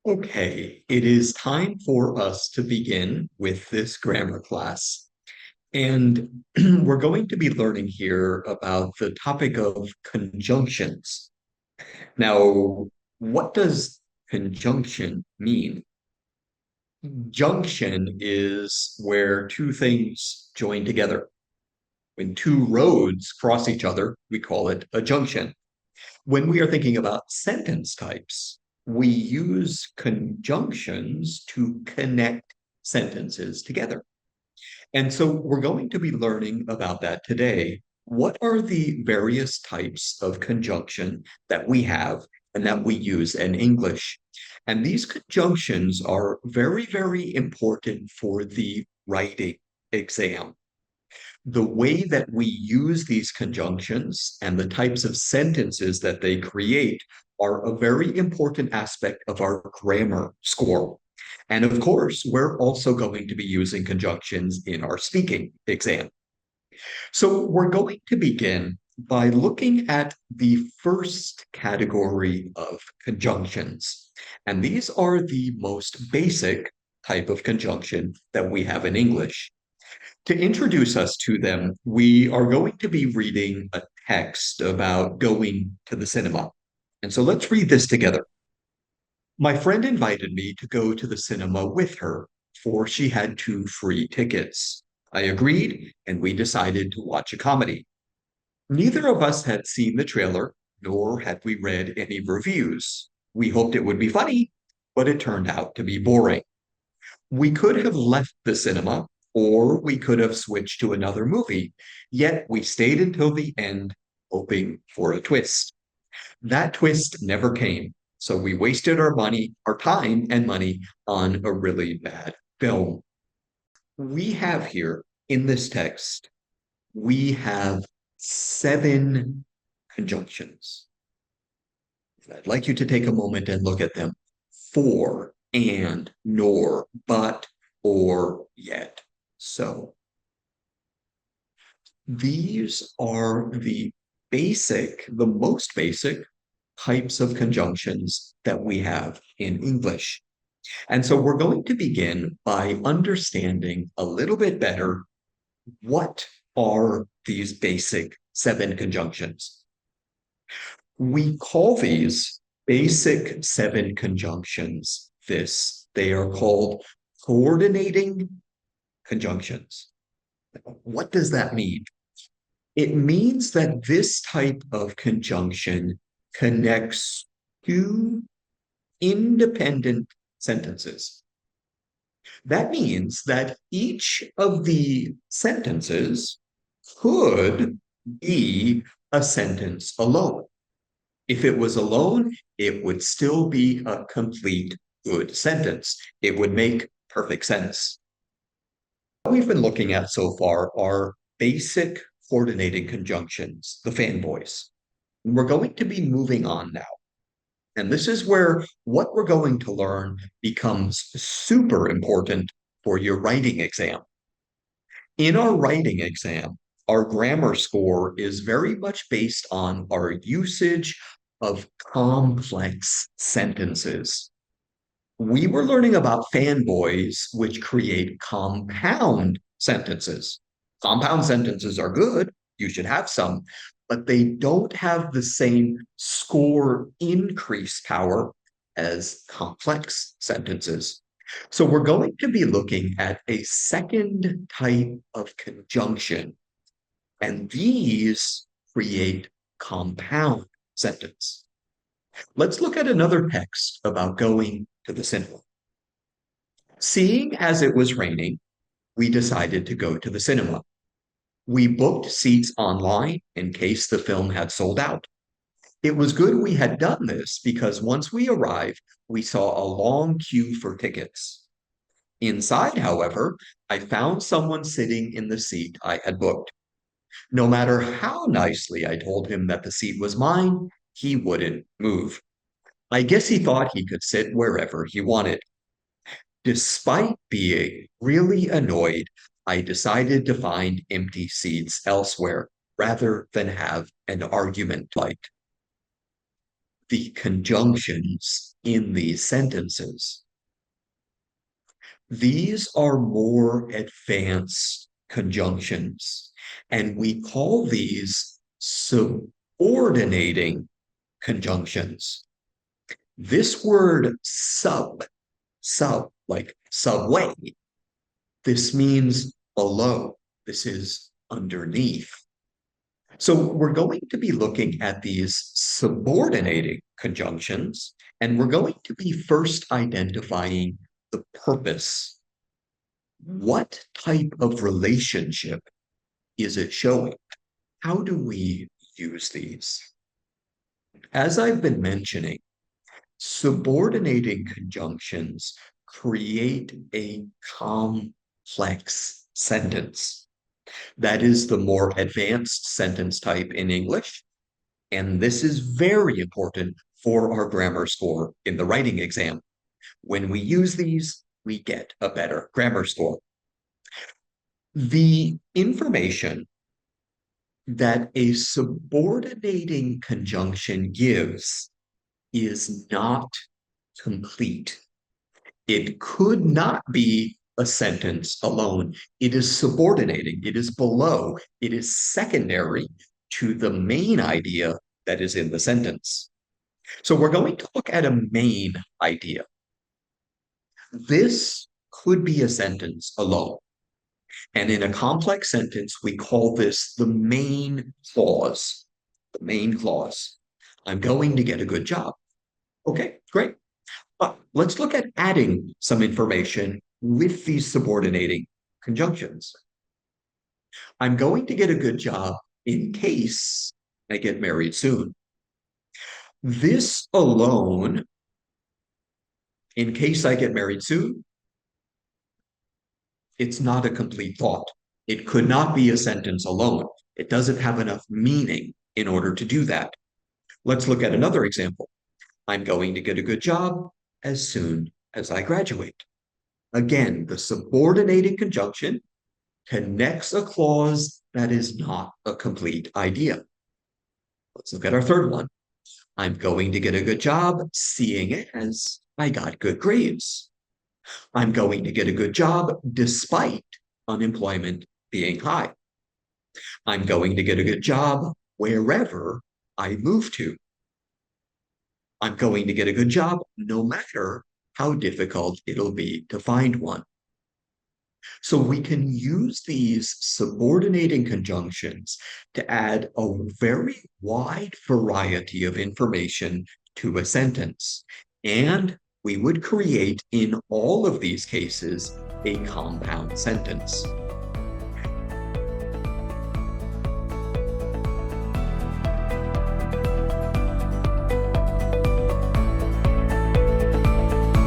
Okay, it is time for us to begin with this grammar class. And we're going to be learning here about the topic of conjunctions. Now, what does conjunction mean? Junction is where two things join together. When two roads cross each other, we call it a junction. When we are thinking about sentence types, we use conjunctions to connect sentences together. And so we're going to be learning about that today. What are the various types of conjunction that we have and that we use in English? And these conjunctions are very, very important for the writing exam. The way that we use these conjunctions and the types of sentences that they create are a very important aspect of our grammar score. And of course, we're also going to be using conjunctions in our speaking exam. So we're going to begin by looking at the first category of conjunctions. And these are the most basic type of conjunction that we have in English. To introduce us to them, we are going to be reading a text about going to the cinema. And so let's read this together. My friend invited me to go to the cinema with her, for she had two free tickets. I agreed, and we decided to watch a comedy. Neither of us had seen the trailer, nor had we read any reviews. We hoped it would be funny, but it turned out to be boring. We could have left the cinema, or we could have switched to another movie, yet we stayed until the end, hoping for a twist. That twist never came, so we wasted our money, our time and money on a really bad film. We have here in this text, we have seven conjunctions. I'd like you to take a moment and look at them. For, and, nor, but, or, yet. So these are the most basic types of conjunctions that we have in English. And so we're going to begin by understanding a little bit better what are these basic seven conjunctions. We call these basic seven conjunctions this. They are called coordinating conjunctions. What does that mean? It means that this type of conjunction connects two independent sentences. That means that each of the sentences could be a sentence alone. If it was alone, it would still be a complete good sentence. It would make perfect sense. What we've been looking at so far are basic coordinating conjunctions, the fanboys. We're going to be moving on now. And this is where what we're going to learn becomes super important for your writing exam. In our writing exam, our grammar score is very much based on our usage of complex sentences. We were learning about fanboys, which create compound sentences. Compound sentences are good, you should have some, but they don't have the same score increase power as complex sentences. So we're going to be looking at a second type of conjunction, and these create compound sentence. Let's look at another text about going to the cinema. Seeing as it was raining, we decided to go to the cinema. We booked seats online in case the film had sold out. It was good we had done this because once we arrived, we saw a long queue for tickets. Inside, however, I found someone sitting in the seat I had booked. No matter how nicely I told him that the seat was mine, he wouldn't move. I guess he thought he could sit wherever he wanted. Despite being really annoyed, I decided to find empty seats elsewhere rather than have an argument like the conjunctions in these sentences. These are more advanced conjunctions, and we call these subordinating conjunctions. This word sub, like subway, this means below. This is underneath. So we're going to be looking at these subordinating conjunctions, and we're going to be first identifying the purpose. What type of relationship is it showing? How do we use these? As I've been mentioning, subordinating conjunctions create a complex sentence. That is the more advanced sentence type in English. And this is very important for our grammar score in the writing exam. When we use these, we get a better grammar score. The information that a subordinating conjunction gives is not complete. It could not be a sentence alone. It is subordinating, it is below, it is secondary to the main idea that is in the sentence. So we're going to look at a main idea. This could be a sentence alone. And in a complex sentence, we call this the main clause. The main clause. I'm going to get a good job. Okay, great. But let's look at adding some information with these subordinating conjunctions. I'm going to get a good job in case I get married soon. This alone, in case I get married soon, it's not a complete thought. It could not be a sentence alone. It doesn't have enough meaning in order to do that. Let's look at another example. I'm going to get a good job as soon as I graduate. Again, the subordinating conjunction connects a clause that is not a complete idea. Let's look at our third one. I'm going to get a good job seeing as I got good grades. I'm going to get a good job despite unemployment being high. I'm going to get a good job wherever I move to. I'm going to get a good job no matter how difficult it'll be to find one. So we can use these subordinating conjunctions to add a very wide variety of information to a sentence. And we would create, in all of these cases, a compound sentence.